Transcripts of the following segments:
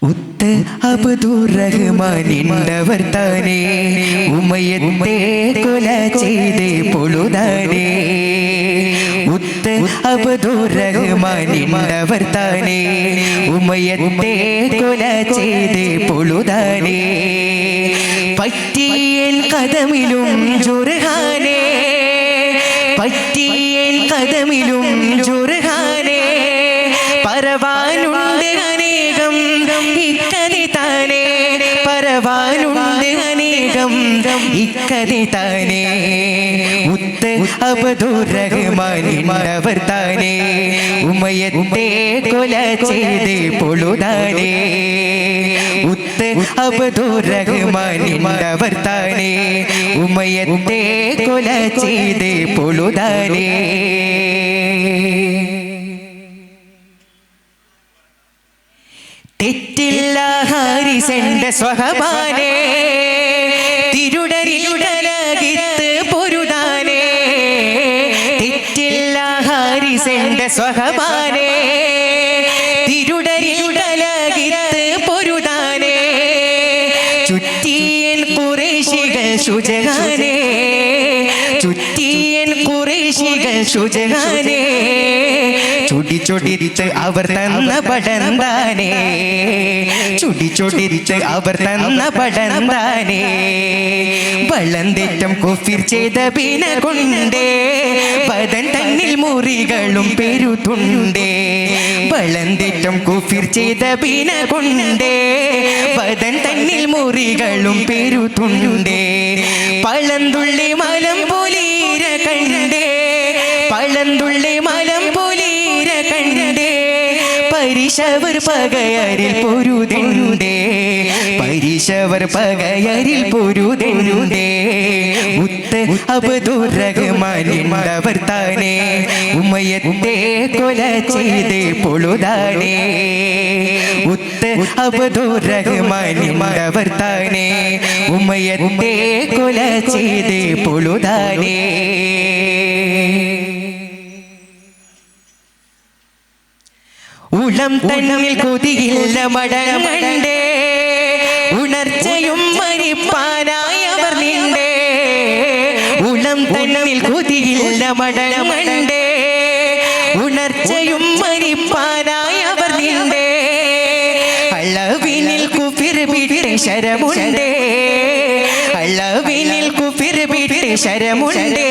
ഉത്ത് അബ്ദുർ റഹ്മാനിന്നവർ താനേ ഉമയത്തെ കൊല ചെയ്ത് പൊളുതാനേ. ഉത്ത് അബ്ദുർ റഹ്മാനിന്നവർ താനേ ഉമയത്തെ കൊല ചെയ്ത് പൊളുതാനേ. പറ്റിയൻ കദമിലും ജുർഹാനേ, പറ്റിയൻ കദമിലും ജുർഹാനേ. പറവാനുണ്ട് അനേകം ഇക്കതി താനേ, പറവാനുണ്ട് അനേകം ഇക്കതി താനേ. ഉത്ത് അബ്ദുർ റഹ്മാനിന്നവർ താനേ ഉമയത്തെ കൊല ചെയ്ത് പൊളുതാനേ. ഉത്ത് അബ്ദുർ റഹ്മാനിന്നവർ താനേ ഉമയത്തെ കൊല ചെയ്ത് പൊളുതാനേ. തെറ്റില്ല ഹാരിസന്റെ സ്വഹബാനേ, തിരുടരിലുടലകിത്ത് പൊരുതാനേ. തെറ്റില്ല ഹാരിസന്റെ സ്വഹബാനേ, തിരുടരിലുടലകിത്ത് പൊരുതാനേ. ചുറ്റിയൻ ഖുറൈശികൾ ശുജഹാനേ, ചുറ്റിയൻ ഖുറൈശികൾ ശുജഹാനേ. ചുടിച്ചൊടിച്ച് അവർ തന്ന പടന്താനേ, ചുടിച്ചൊടിച്ച് അവർ തന്ന പടന്താനേ. വളന്തെറ്റം കുഫിർ ചെയ്ത ബിന കൊണ്ടേ പദൻ തന്നിൽ മുറികളും പെരുതുണ്ടേ. വളന്തെറ്റം കുഫിർ ചെയ്ത ബിന കൊണ്ടേ പദൻ തന്നിൽ മുറികളും പെരുതുണ്ടേ. പഴന്തുള്ളി മലം പോലീര കണ്ടേ, പഴന്തുള്ളി മലം പോലീര കണ്ടേ. പരിശവർ പകയരിൽ പൊരുതുണ്ടേ, പരിശവർ പകയരിൽ പൊരുതുണ്ടേ. ഉത്ത് അബ്ദുർ റഹ്മാനിന്നവർ താനേ ഉമയത്തെ കൊല ചെയ്ത് പൊളുതാനേ. ഉത്ത് അബ്ദുർ റഹ്മാനിന്നവർ താനേ ഉമയത്തെ കൊല ചെയ്ത് പൊളുതാനേ. ഉളം തന്നിൽ കൊതിയില്ല മടങ്ങണ്ടേ, ഉണർച്ചയും മരിപ്പാനായവർ നിണ്ടേ. ഉളം തന്നിൽ കൊതിയില്ല മടങ്ങണ്ടേ, ഉണർച്ചയും മരിപ്പാനായവർ നിണ്ടേ. അളവിനിൽ കുഫിർ വിട്ട് ശരമുണ്ടേ, അളവിനിൽ കുഫിർ വിട്ട് ശരമുണ്ടേ.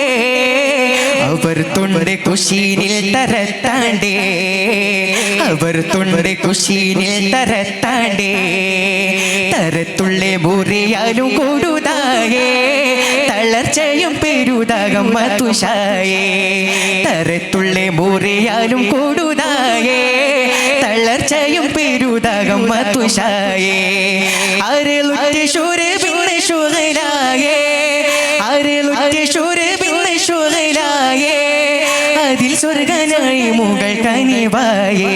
അവർ തൊണ്ട് കുശീനിൽ തരത്താണ്ടേ, അവർ തൊണ്ട് കുശീനിൽ തരത്താണ്ടേ. തരത്തുള്ളേ മുറിയാലും കൊടുതായേ, തളർച്ചയും പെരുതാകം മതുഷായേ. തരത്തുള്ളേ മുറിയാലും കൊടുതായേ, തളർച്ചയും പെരുതാകം മതുഷായേ. അരളുറ്റ് ശൂര പിന്നെ ശുഗലായേ, അരളുറ്റ് ശൂര പിന്നെ ശുഗലായേ. അതിൽ സ്വർഗനായി മുകൾ കനിവായേ,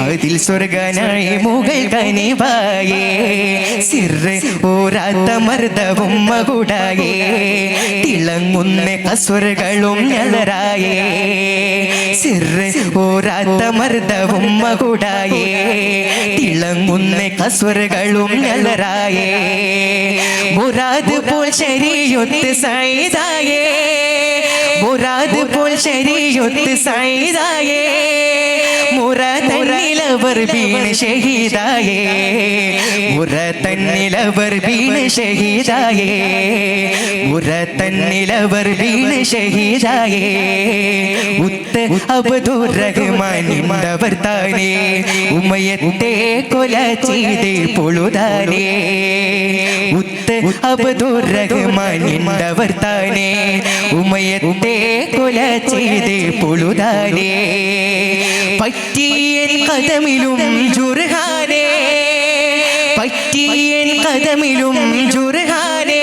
അതിൽ സ്വർഗനായി മുകൾ കനിവായേ. സിറ് ഓരാത്ത മർദ്ദവും മകുടായേ, തിളങ്ങുന്ന കസ്വറുകളും ഞലരായേ. സിറ് ഓരാത്ത മർദ്ദവും മകുടായേ, തിളങ്ങുന്ന കസ്വറുകളും ഞലരായേ. മുറാദ് പോൽ ശരീഅത്ത് സൈദായേ, മുറാദ് പോൽ ശരീഅത്ത് സൈദായേ. മുറ തന്നിലവർ വീണ് ഷഹീദായേ, മുറ തന്നിലവർ വീണ് ഷഹീദായേ. മുറ തന്നിലവർ വീണ് ഷഹീദായേ. ഉത്ത് അബ്ദുർ റഹ്മാനിന്നവർ താനേ ഉമയത്തെ കൊല ചെയ്ത് പൊളുതാനേ. ഉത്ത് അബ്ദുർ റഹ്മാനിന്നവർ താനേ ഉമയത്തെ കൊല ചെയ്ത് പൊളുതാനേ. പറ്റിയൻ കദമിലും ജുർഹാനേ, പറ്റിയൻ കദമിലും ജുർഹാനേ.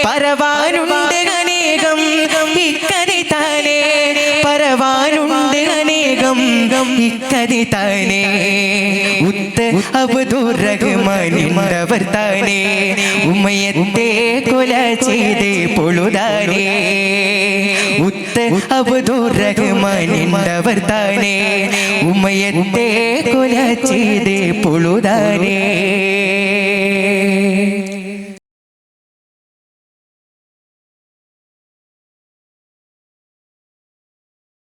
പറവാനുണ്ട് അനേകം ഇക്കതി താനേ, പറവാനുണ്ട് അനേകം ഇക്കതി താനേ. ഉത്ത് അബ്ദുർ റഹ്മാനിന്നവർ താനേ ഉമ്മയത്തെ കൊല ചെയ്ത് പൊളുതാനേ അബ്ദുർ റഹ്മാനിന്നവർ താനേ ഉമ്മയത്തെ കൊല ചെയ്ത് പൊളുതാനേ